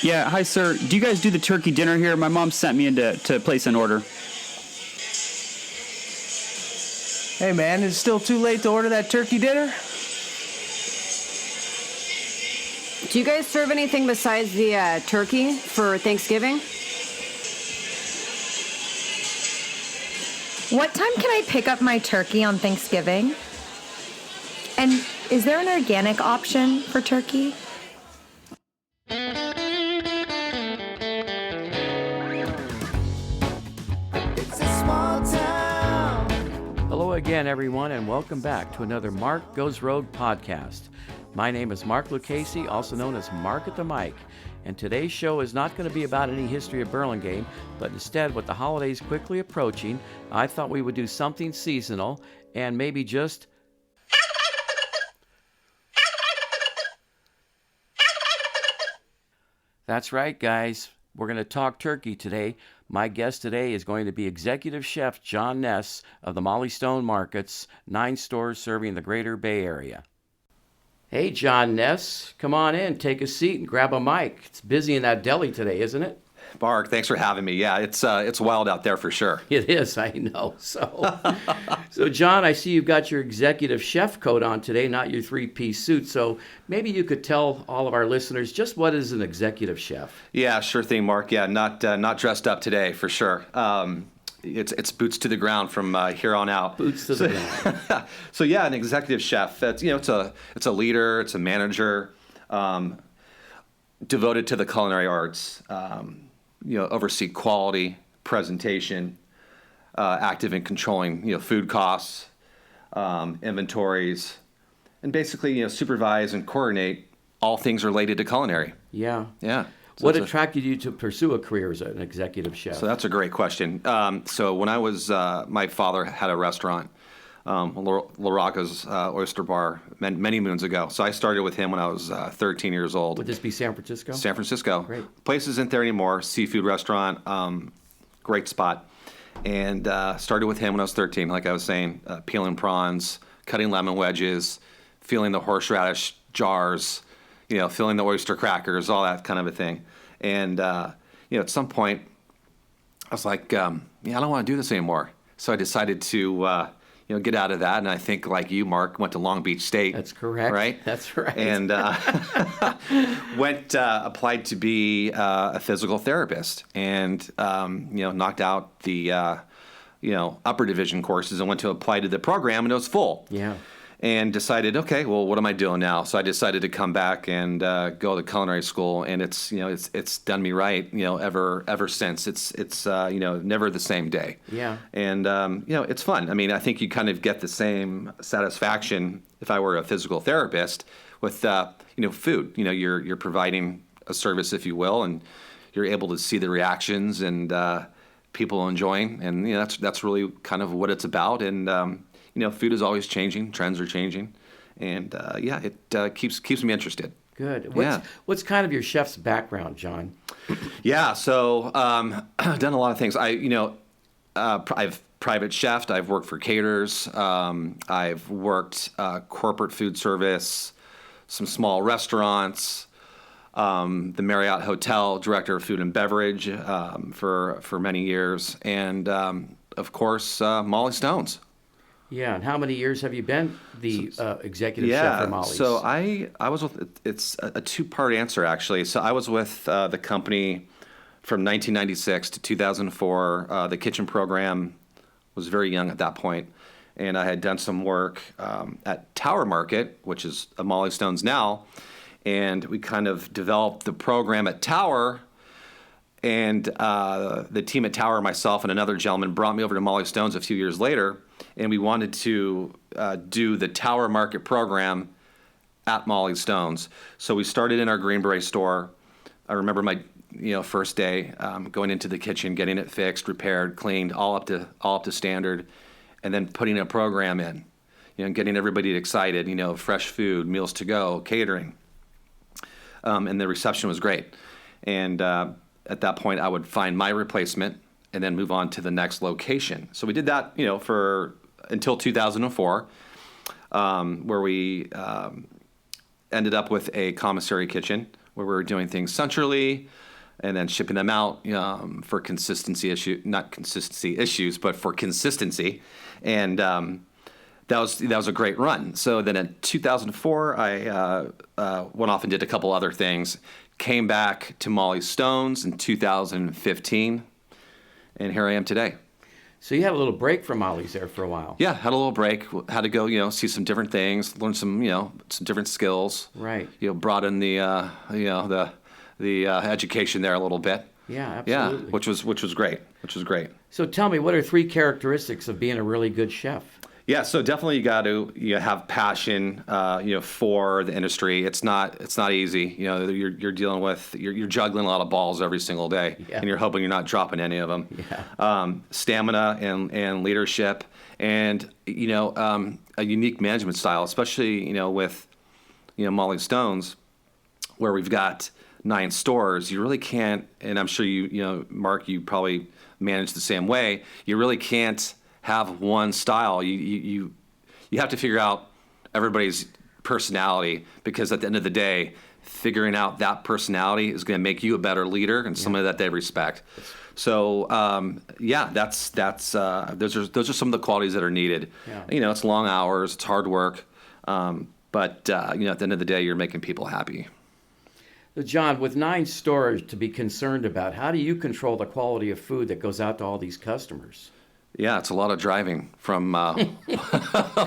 Yeah, hi, sir. Do you guys do the turkey dinner here? My mom sent me in to place an order. Hey, man, is it still too late to order that turkey dinner? Do you guys serve anything besides the turkey for Thanksgiving? What time can I pick up my turkey on Thanksgiving? And is there an organic option for turkey? Hello again, everyone, and welcome back to another Mark Goes Rogue podcast. My name is Mark Lucchese, also known as Mark at the Mic, and today's show is not going to be about any history of Burlingame, but instead, with the holidays quickly approaching, I thought we would do something seasonal and maybe just... That's right, guys. We're going to talk turkey today. My guest today is going to be Executive Chef John Ness of the Mollie Stone Markets, 9 stores serving the greater Bay Area. Hey, John Ness, come on in, take a seat and grab a mic. It's busy in that deli today, isn't it? Mark, thanks for having me. Yeah, it's wild out there for sure. It is, I know. So John, I see you've got your executive chef coat on today, not your 3-piece suit. So maybe you could tell all of our listeners just what is an executive chef? Yeah, sure thing, Mark. Yeah, not dressed up today for sure. It's boots to the ground from here on out. Boots to the ground. So yeah, an executive chef. It's it's a leader. It's a manager, devoted to the culinary arts. Oversee quality, presentation, active in controlling food costs, inventories, and basically supervise and coordinate all things related to culinary. Yeah. Yeah. So what attracted you to pursue a career as an executive chef? So that's a great question. So when I was, my father had a restaurant, La Rocca's Oyster Bar, many moons ago. So I started with him when I was 13 years old. Would this be San Francisco? San Francisco. Great. Place isn't there anymore. Seafood restaurant, great spot. And started with him when I was 13, like I was saying, peeling prawns, cutting lemon wedges, feeling the horseradish jars, filling the oyster crackers, all that kind of a thing. And, at some point, I was like, I don't want to do this anymore. So I decided to, get out of that. And I think, like you, Mark, went to Long Beach State. That's correct. Right? That's right. And applied to be a physical therapist and, knocked out the, upper division courses and went to apply to the program, and it was full. Yeah. And decided, okay, well, what am I doing now? So I decided to come back and go to culinary school, and it's done me right, ever since. It's never the same day. Yeah. And it's fun. I mean, I think you kind of get the same satisfaction if I were a physical therapist with food. You're providing a service, if you will, and you're able to see the reactions and people enjoying, and that's really kind of what it's about. And food is always changing. Trends are changing. And, it keeps me interested. Good. Yeah. What's kind of your chef's background, John? Yeah, so I've done a lot of things. I've private chefed. I've worked for caterers. I've worked corporate food service, some small restaurants, the Marriott Hotel, director of food and beverage for many years. And, of course, Mollie Stones. Yeah, and how many years have you been the executive chef for Mollies? So I was with, it's a two-part answer, actually. So I was with the company from 1996 to 2004. The kitchen program was very young at that point, and I had done some work at Tower Market, which is a Mollie Stones now, and we kind of developed the program at Tower. And the team at Tower, myself and another gentleman, brought me over to Mollie Stones a few years later, and we wanted to do the Tower Market program at Mollie Stones. So we started in our Greenbrae store. I remember my first day going into the kitchen, getting it fixed, repaired, cleaned, all up to standard, and then putting a program in, getting everybody excited. Fresh food, meals to go, catering, and the reception was great. And at that point, I would find my replacement and then move on to the next location. So we did that, for until 2004, where we ended up with a commissary kitchen where we were doing things centrally and then shipping them out for not consistency issues, but for consistency. And that was a great run. So then in 2004, I went off and did a couple other things. Came back to Mollie Stone's in 2015, and here I am today. So you had a little break from Mollies there for a while. Yeah, had a little break. Had to go, see some different things, learn some, some different skills. Right. Broaden the education there a little bit. Yeah, Yeah, absolutely. which was great. Which was great. So tell me, what are 3 characteristics of being a really good chef? Yeah, so definitely you have passion, for the industry. It's not easy. You're dealing with you're juggling a lot of balls every single day, and you're hoping you're not dropping any of them. Yeah. Stamina and leadership, and a unique management style, especially with Mollie Stone's, where we've got 9 stores. You really can't, and I'm sure Mark, you probably manage the same way. You really can't have one style. You have to figure out everybody's personality, because at the end of the day, figuring out that personality is going to make you a better leader and somebody that they respect. So those are some of the qualities that are needed. Yeah. It's long hours, it's hard work, but at the end of the day, you're making people happy. So John, with 9 stores to be concerned about, how do you control the quality of food that goes out to all these customers? Yeah, it's a lot of driving from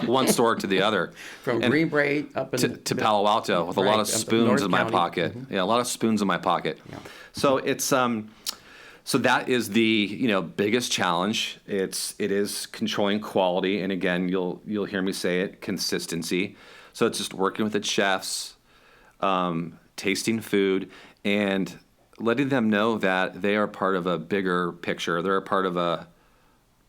one store to the other. From Green Bay up to Palo Alto with a lot of spoons in my pocket. Mm-hmm. Yeah, a lot of spoons in my pocket. Yeah. So it's so that is the biggest challenge. It is controlling quality, and again, you'll hear me say it, consistency. So it's just working with the chefs, tasting food, and letting them know that they are part of a bigger picture. They're a part of a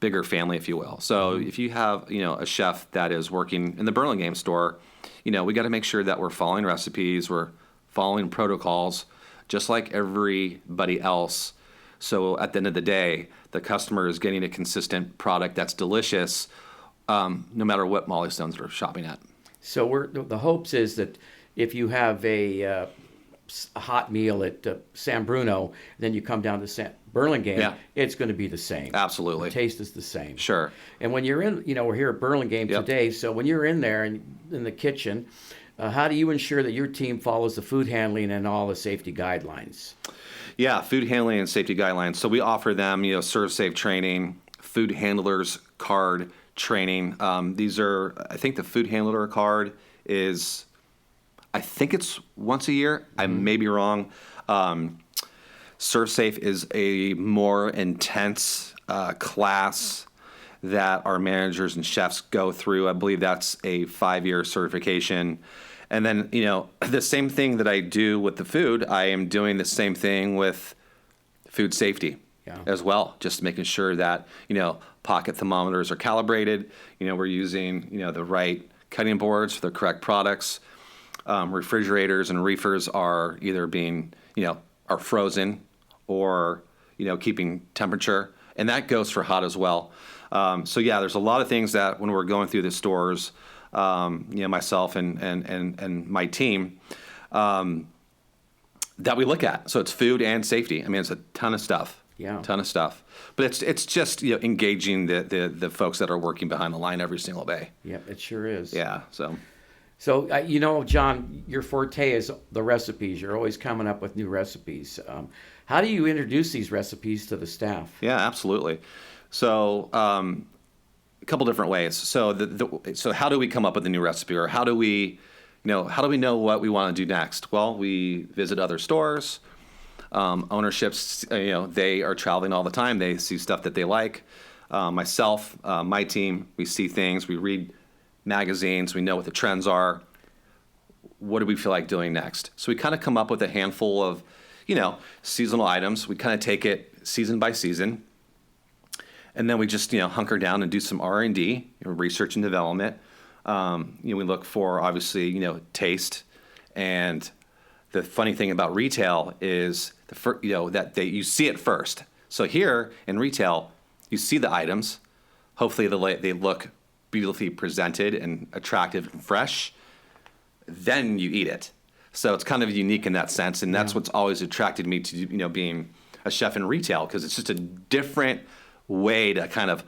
bigger family, if you will. So if you have, a chef that is working in the Burlingame store, we got to make sure that we're following recipes, we're following protocols, just like everybody else. So at the end of the day, the customer is getting a consistent product that's delicious, no matter what Mollie Stones are shopping at. So the hopes is that if you have a hot meal at San Bruno, then you come down to Burlingame, it's going to be the same. Absolutely. The taste is the same. Sure. And when you're in, we're here at Burlingame today, so when you're in there and in the kitchen, how do you ensure that your team follows the food handling and all the safety guidelines? Yeah, food handling and safety guidelines. So we offer them, serve safe training, food handlers card training. These are, I think the food handler card is, I think it's once a year. I may be wrong. Serve Safe is a more intense class that our managers and chefs go through. I believe that's a 5-year certification. And then, the same thing that I do with the food, I am doing the same thing with food safety as well, just making sure that, pocket thermometers are calibrated, we're using, the right cutting boards for the correct products. Refrigerators and reefers are either being, are frozen or, keeping temperature. And that goes for hot as well. There's a lot of things that when we're going through the stores, myself and my team, that we look at. So it's food and safety. I mean, it's a ton of stuff. Yeah. Ton of stuff. But it's just, engaging the folks that are working behind the line every single day. Yeah, it sure is. Yeah, so. So, John, your forte is the recipes. You're always coming up with new recipes. How do you introduce these recipes to the staff? Yeah, absolutely. So, a couple different ways. So, so how do we come up with a new recipe, or how do we know what we want to do next? Well, we visit other stores. Ownerships, they are traveling all the time. They see stuff that they like. Myself, my team, we see things. We read magazines, we know what the trends are. What do we feel like doing next? So we kind of come up with a handful of, seasonal items. We kind of take it season by season, and then we just, hunker down and do some R&D, research and development. We look for, obviously, taste. And the funny thing about retail is you see it first. So here in retail, you see the items. Hopefully they look beautifully presented and attractive and fresh. then you eat it. So it's kind of unique in that sense, and that's what's always attracted me to being a chef in retail, because it's just a different way to kind of,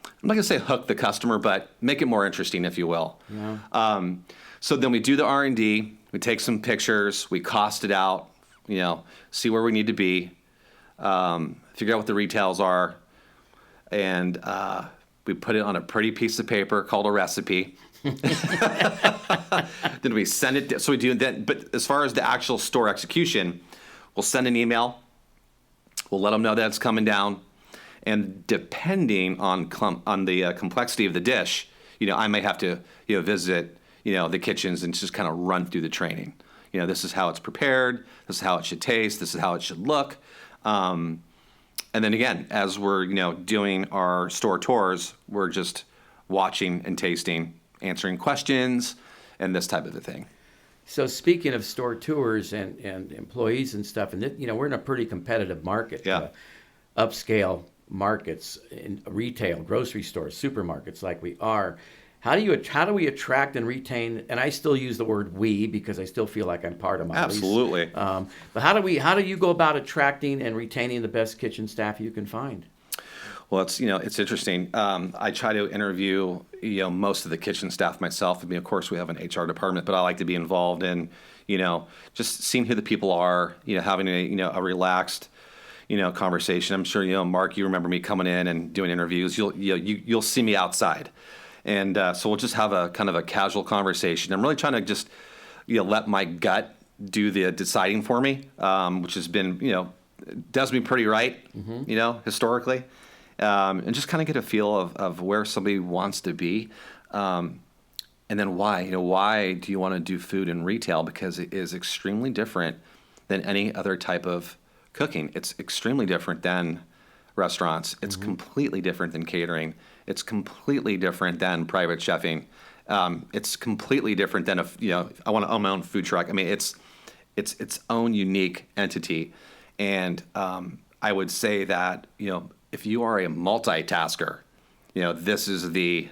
I'm not gonna say hook the customer, but make it more interesting, if you will. Yeah. So then we do the R&D, we take some pictures, we cost it out, see where we need to be, figure out what the retails are, and we put it on a pretty piece of paper called a recipe. Then we send it. So we do that. But as far as the actual store execution, we'll send an email. We'll let them know that it's coming down, and depending on the complexity of the dish, I may have to visit the kitchens and just kind of run through the training. This is how it's prepared. This is how it should taste. This is how it should look. And then again, as we're doing our store tours, we're just watching and tasting, answering questions, and this type of a thing. So speaking of store tours and employees and stuff, and we're in a pretty competitive market. Yeah. Upscale markets in retail, grocery stores, supermarkets like we are. How do we attract and retain? And I still use the word "we" because I still feel like I'm part of Mollies. Absolutely. But how do you go about attracting and retaining the best kitchen staff you can find? Well, it's interesting. I try to interview most of the kitchen staff myself. I mean, of course, we have an HR department, but I like to be involved in just seeing who the people are. Having a relaxed conversation. I'm sure Mark, you remember me coming in and doing interviews. You'll see me outside. And so we'll just have a kind of a casual conversation. I'm really trying to just let my gut do the deciding for me, which has been does me pretty right, historically, and just kind of get a feel of where somebody wants to be, and then why. Why do you want to do food in retail? Because it is extremely different than any other type of cooking. It's extremely different than restaurants. It's completely different than catering. It's completely different than private chefing. It's completely different than I want to own my own food truck. I mean, it's its own unique entity. And I would say that, if you are a multitasker, this is the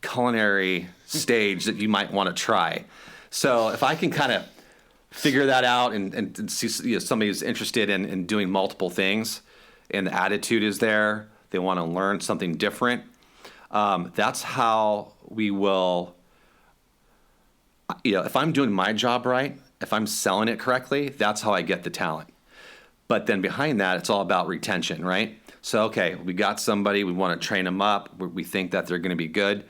culinary stage that you might want to try. So if I can kind of figure that out and see somebody who's interested in doing multiple things, and the attitude is there, they want to learn something different, that's how we will, if I'm doing my job right, if I'm selling it correctly, that's how I get the talent. But then behind that, it's all about retention, right? So, okay, we got somebody, we want to train them up, we think that they're going to be good,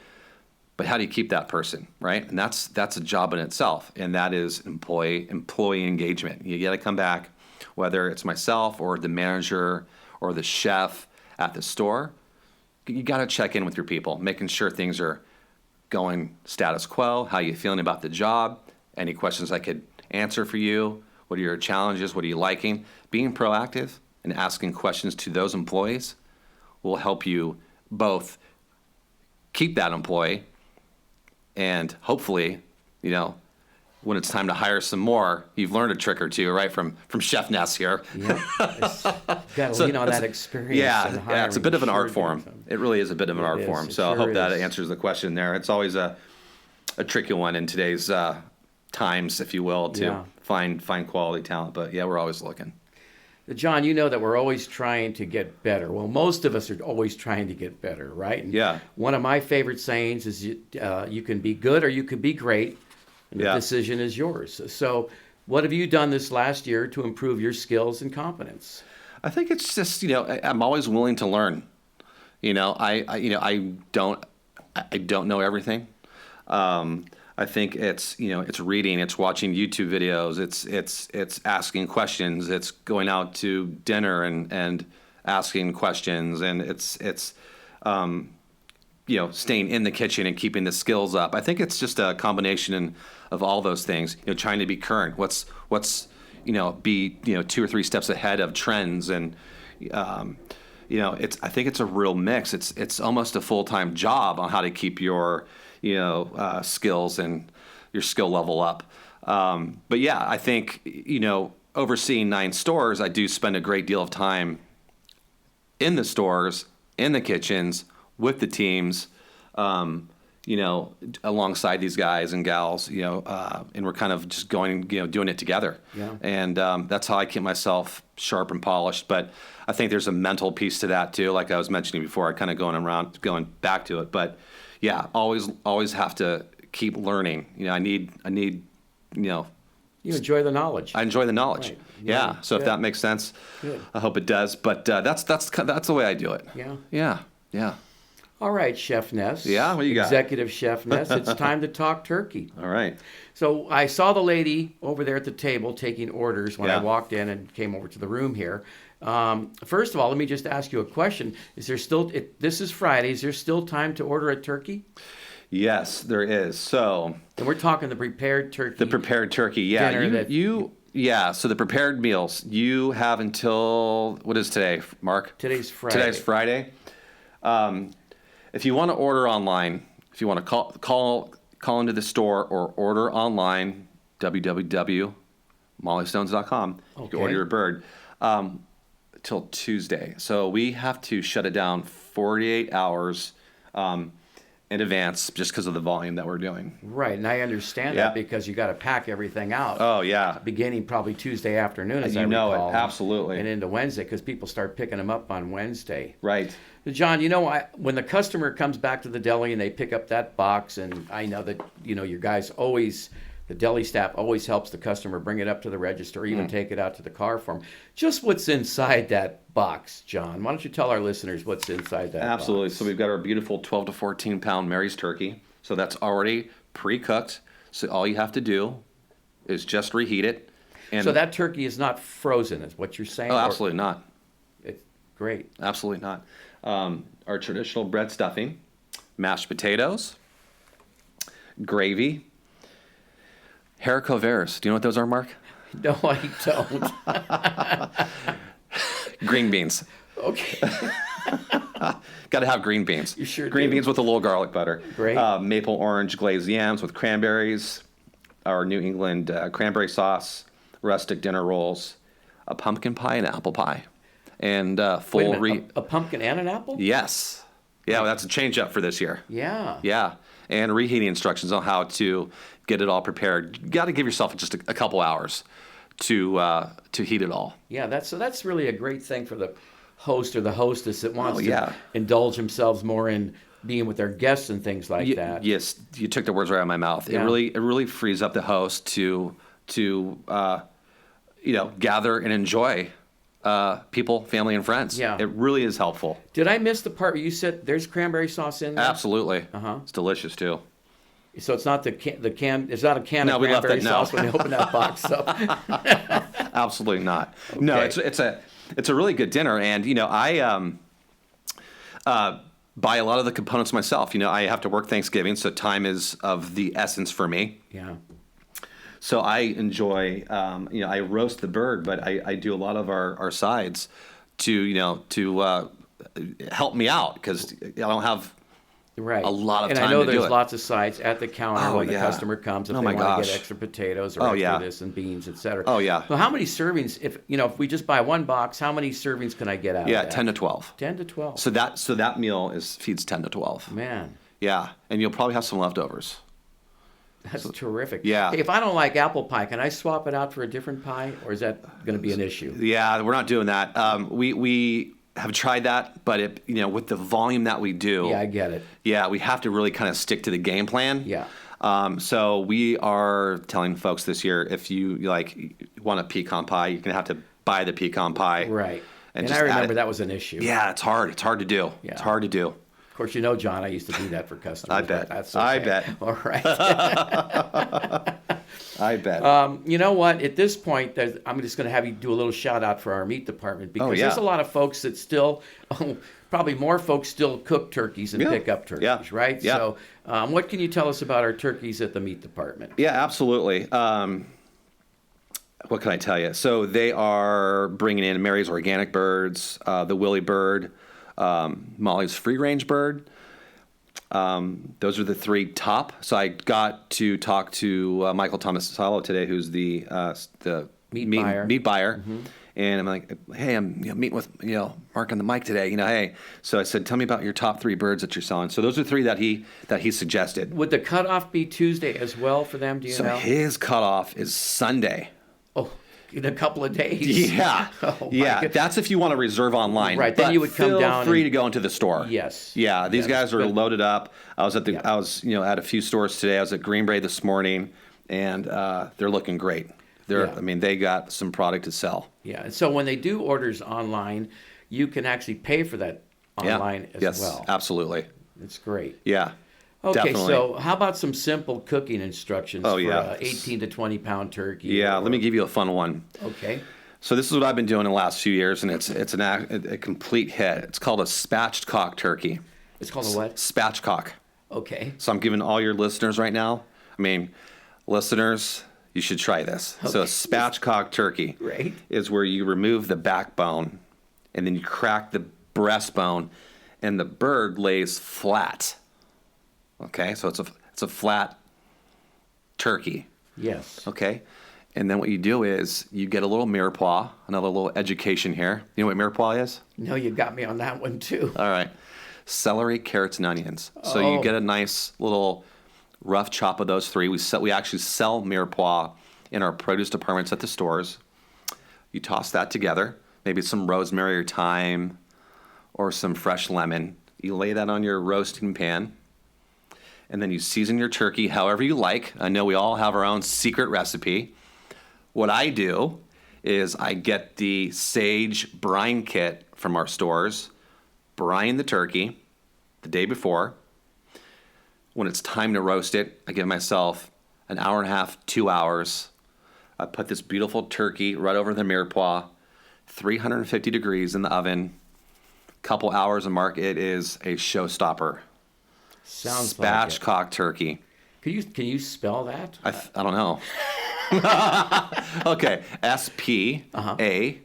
but how do you keep that person, right? And that's a job in itself, and that is employee engagement. You got to come back, whether it's myself or the manager or the chef at the store, you got to check in with your people, making sure things are going status quo. How are you feeling about the job? Any questions I could answer for you? What are your challenges? What are you liking? Being proactive and asking questions to those employees will help you both keep that employee and hopefully, when it's time to hire some more, you've learned a trick or two, right, from Chef Ness here. Yeah, got to lean on that experience. Yeah, it's a bit of an art form. It really is a bit of an art form. So I hope that answers the question there. It's always a tricky one in today's times, if you will, to find quality talent. But yeah, we're always looking. John, you know that we're always trying to get better. Well, most of us are always trying to get better, right? And yeah. One of my favorite sayings is you can be good or you can be great, and the decision is yours. So what have you done this last year to improve your skills and competence? I think it's just, I'm always willing to learn. I don't know everything. I think it's it's reading, it's watching YouTube videos, it's asking questions, it's going out to dinner and asking questions, and it's staying in the kitchen and keeping the skills up. I think it's just a combination of all those things. Trying to be current. What's be 2 or 3 steps ahead of trends, and I think it's a real mix. It's almost a full-time job on how to keep your skills and your skill level up. But yeah, I think, overseeing 9 stores, I do spend a great deal of time in the stores, in the kitchens, with the teams, alongside these guys and gals, and we're kind of just going, doing it together. Yeah. And that's how I keep myself sharp and polished. But I think there's a mental piece to that too. Like I was mentioning before, I kind of going back to it. But yeah, always have to keep learning. I need. You enjoy the knowledge. I enjoy the knowledge. Right. Yeah. So Good. if that makes sense, Good. I hope it does. But that's the way I do it. Yeah. Yeah. All right, Chef Ness. Yeah, what you got? Executive Chef Ness. It's time to talk turkey. All right. So I saw the lady over there at the table taking orders when I Yeah. walked in and came over to the room here. First of all, let me just ask you a question. Is there still, this is Friday, is there still time to order a turkey? Yes, there is. So And we're talking the prepared turkey. the prepared turkey, yeah. Dinner So the prepared meals, you have until, what is today, Mark? Today's Friday. Today's Friday. If you want to order online, if you want to call into the store or order online, www.molliestones.com, you Okay. can order your bird till Tuesday. So we have to shut it down 48 hours in advance just because of the volume that we're doing. Right, and I understand Yeah. that because you got to pack everything out. Oh, yeah. Beginning probably Tuesday afternoon, as I You know it, recall. absolutely. And into Wednesday, because people start picking them up on Wednesday. Right. John, when the customer comes back to the deli and they pick up that box, and I know that, your guys always, the deli staff always helps the customer bring it up to the register, or even take it out to the car for them. Just what's inside that box, John? Why don't you tell our listeners what's inside that Absolutely. box? So we've got our beautiful 12 to 14 pound Mary's turkey. So that's already pre-cooked. So all you have to do is just reheat it. And So that turkey is not frozen, is what you're saying? Oh, Or- absolutely not. It's great. Absolutely not. Our traditional bread stuffing, mashed potatoes, gravy, haricot verts. Do you know what those are, Mark? No, I don't. Green beans. Okay. Got to have green beans. You sure Green do. beans with a little garlic butter. Great. Maple orange glazed yams with cranberries, our New England cranberry sauce, rustic dinner rolls, a pumpkin pie and apple pie, and Wait a full minute, a pumpkin and an apple? Yes. Yeah, well, that's a change up for this year. Yeah. Yeah, and reheating instructions on how to get it all prepared. You got to give yourself just a couple hours to heat it all. Yeah, that's really a great thing for the host or the hostess that wants yeah. to indulge themselves more in being with their guests and things like that. Yes, you took the words right out of my mouth. Yeah. It really frees up the host to gather and enjoy people, family, and friends. Yeah. It really is helpful. Did I miss the part where you said there's cranberry sauce in there? Absolutely. Uh-huh. It's delicious too. So it's not the can. It's not a can No, of we left cranberry that- no. sauce when you open that box up. Absolutely not. No, Okay. it's a really good dinner, and I buy a lot of the components myself. I have to work Thanksgiving, so time is of the essence for me. Yeah. So I enjoy, I roast the bird, but I do a lot of our sides to help me out because I don't have Right. a lot of and time I know to do there's it. lots of sides at the counter Oh, when the yeah. customer comes if Oh, they my want to gosh. get extra potatoes or Oh, extra yeah. this and beans, etc. Oh, yeah. Well, how many servings? If we just buy one box, how many servings can I get out? Yeah, of that? 10 to 12. 10 to 12. So that meal feeds 10 to 12. Man, Yeah, and you'll probably have some leftovers. that's terrific. yeah. Hey, if I don't like apple pie, can I swap it out for a different pie, or is that going to be an issue? Yeah, we're not doing that. We have tried that, but with the volume that we do, Yeah, I get it. yeah, we have to really kind of stick to the game plan. Yeah. So we are telling folks this year, if you want a pecan pie, you're gonna have to buy the pecan pie. Right. And just I add remember it. that was an issue. Yeah, it's hard. It's hard to do. Yeah. It's hard to do. Of course, John, I used to do that for customers. I but bet. That's I okay. bet. All right. I bet. You know what? At this point, I'm just going to have you do a little shout out for our meat department because yeah. there's a lot of folks that still, probably more folks still cook turkeys and Yeah. pick up turkeys, Yeah. right? Yeah. So, what can you tell us about our turkeys at the meat department? Yeah, absolutely. What can I tell you? So they are bringing in Mary's organic birds, the Willie bird, Mollie's free range bird. Those are the three top. So I got to talk to Michael Tomasalo today, who's the Meat buyer. meat buyer. And I'm like, hey, I'm meeting with Mark on the mic today. Hey. So I said, tell me about your top 3 birds that you're selling. So those are 3 that he suggested. Would the cutoff be Tuesday as well for them? Do you know? So his cutoff is Sunday. Oh, in a couple of days. Yeah. Oh, yeah. That's if you want to reserve online. Right. Then but you would come feel down. free to go into the store. Yes. Yeah. These guys are loaded up. I was at at a few stores today. I was at Green Bay this morning, and they're looking great. They got some product to sell. Yeah. And so when they do orders online, you can actually pay for that online as well. Yes, absolutely. It's great. Yeah. Okay, definitely. so how about some simple cooking instructions for 18 to 20 pound turkey? Yeah, let me give you a fun one. Okay. So this is what I've been doing in the last few years, and it's a complete hit. It's called a spatchcock turkey. It's called a what? Spatchcock. Okay. So I'm giving all your listeners right now, listeners, you should try this. Okay. So a spatchcock turkey is where you remove the backbone, and then you crack the breastbone, and the bird lays flat. Okay, so it's a flat turkey. Yes. Okay, and then what you do is you get a little mirepoix, another little education here. You know what mirepoix is? No, you got me on that one too. All right, celery, carrots, and onions. So you get a nice little rough chop of those 3. We actually sell mirepoix in our produce departments at the stores. You toss that together, maybe some rosemary or thyme, or some fresh lemon. You lay that on your roasting pan. And then you season your turkey however you like. I know we all have our own secret recipe. What I do is I get the sage brine kit from our stores, brine the turkey the day before. When it's time to roast it, I give myself an hour and a half, 2 hours. I put this beautiful turkey right over the mirepoix, 350 degrees in the oven. Couple hours, and Mark, it is a showstopper. Sounds spatchcock like turkey. Can you spell that? I don't know. Okay, SPATCHCOCK.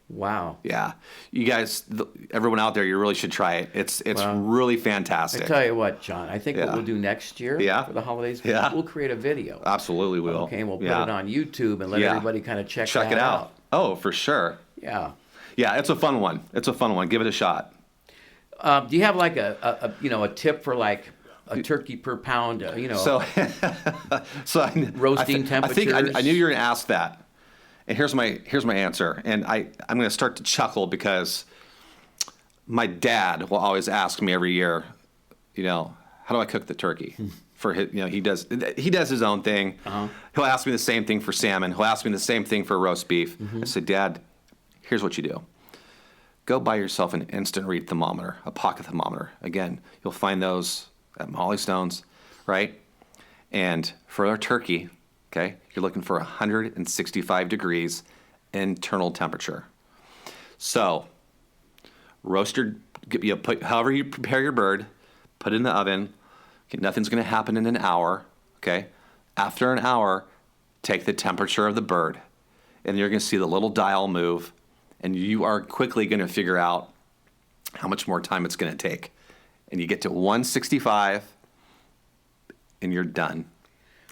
Wow. Yeah, you guys, everyone out there, you really should try it. It's really fantastic. I tell you what, John. I think what we'll do next year for the holidays, we'll create a video. Absolutely, we will. Okay, and we'll put it on YouTube and let everybody kind of check it out. Oh, for sure. Yeah. Yeah, it's a fun one. Give it a shot. Do you have like a tip for like a turkey per pound? So roasting temperatures. I think I knew you were going to ask that, and here's my answer. And I'm going to start to chuckle because my dad will always ask me every year, how do I cook the turkey? For his, he does his own thing. Uh-huh. He'll ask me the same thing for salmon. He'll ask me the same thing for roast beef. Mm-hmm. I said, Dad, here's what you do. Go buy yourself an instant read thermometer, a pocket thermometer. Again, you'll find those at Mollie Stone's, right? And for our turkey, okay, you're looking for 165 degrees internal temperature. So, put however you prepare your bird, put it in the oven. Okay, nothing's going to happen in an hour, okay? After an hour, take the temperature of the bird, and you're going to see the little dial move, and you are quickly going to figure out how much more time it's going to take. And you get to 165, and you're done,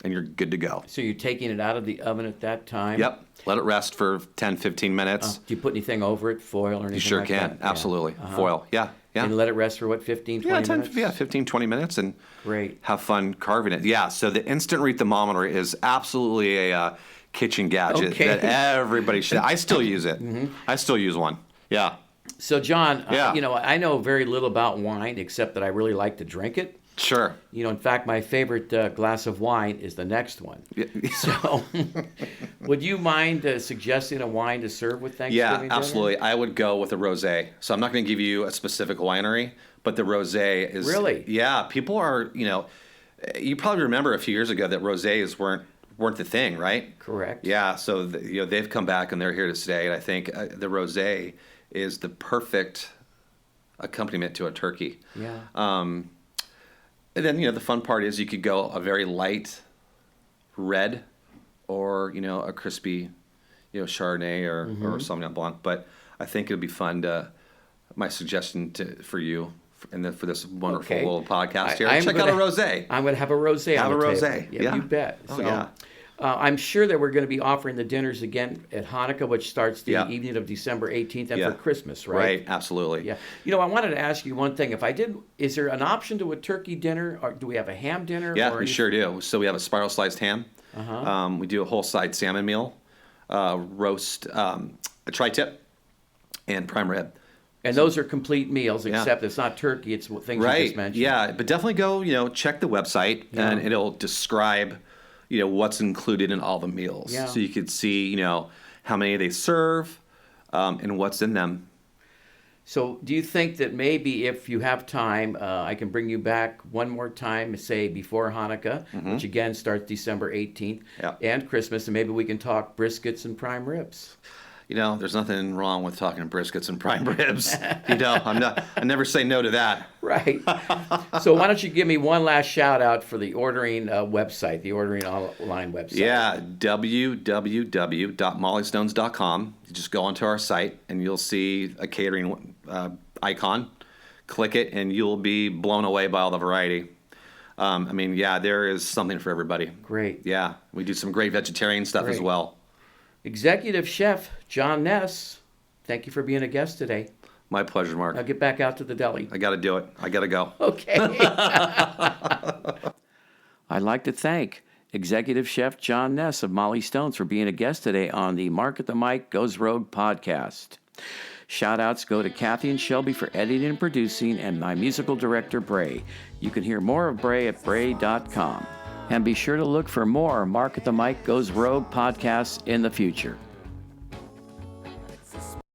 and you're good to go. So you're taking it out of the oven at that time? Yep. Let it rest for 10, 15 minutes. Do you put anything over it, foil or anything You sure like can. that? Absolutely. Yeah. Uh-huh. Foil. Yeah. Yeah. And let it rest for 15, 20 minutes? Yeah, 15, 20 minutes, and great. Have fun carving it. Yeah, so the instant read thermometer is absolutely a kitchen gadget that everybody should. I still use it. Mm-hmm. I still use one. Yeah. So, John, I know very little about wine except that I really like to drink it. Sure. In fact, my favorite glass of wine is the next one. Yeah. So, would you mind suggesting a wine to serve with Thanksgiving dinner? Yeah, absolutely. I would go with a rosé. So I'm not going to give you a specific winery, but the rosé is really. Yeah, people are. You probably remember a few years ago that rosés weren't the thing, right? Correct. Yeah. So they've come back and they're here to stay, and I think the rosé is the perfect accompaniment to a turkey. Yeah. And then, the fun part is you could go a very light red or, a crispy, Chardonnay or Sauvignon Blanc. But I think it would be fun my suggestion for you for this wonderful little podcast here. Check out a rosé. I'm going to have a rosé. Have a rosé. Yeah, you bet. Oh, yeah. I'm sure that we're going to be offering the dinners again at Hanukkah, which starts the Yeah. evening of December 18th, and Yeah. for Christmas, right? Right, absolutely. Yeah. I wanted to ask you one thing. Is there an option to a turkey dinner, or do we have a ham dinner? Yeah, or we sure do. So we have a spiral sliced ham. We do a whole side salmon meal, roast, a tri-tip, and prime rib. And those are complete meals, Yeah. except it's not turkey, it's things you Right. just mentioned. Yeah, but definitely go, check the website, and it'll describe, what's included in all the meals. Yeah. So you could see, how many they serve, and what's in them. So do you think that maybe if you have time, I can bring you back one more time, say before Hanukkah, which again starts December 18th, Yeah. and Christmas, and maybe we can talk briskets and prime ribs. There's nothing wrong with talking briskets and prime ribs. I never say no to that. Right. So why don't you give me one last shout out for the ordering website, the ordering online website? Yeah, www.molliestones.com. You just go onto our site and you'll see a catering icon. Click it and you'll be blown away by all the variety. There is something for everybody. Great. Yeah, we do some great vegetarian stuff as Great. well. Executive Chef John Ness, thank you for being a guest today. My pleasure, Mark. Now get back out to the deli. I got to do it. I got to go. Okay. I'd like to thank Executive Chef John Ness of Mollie Stones for being a guest today on the Mark at the Mike Goes Rogue podcast. Shout-outs go to Kathy and Shelby for editing and producing, and my musical director, Bray. You can hear more of Bray at bray.com. And be sure to look for more Mark at the Mike Goes Rogue podcasts in the future.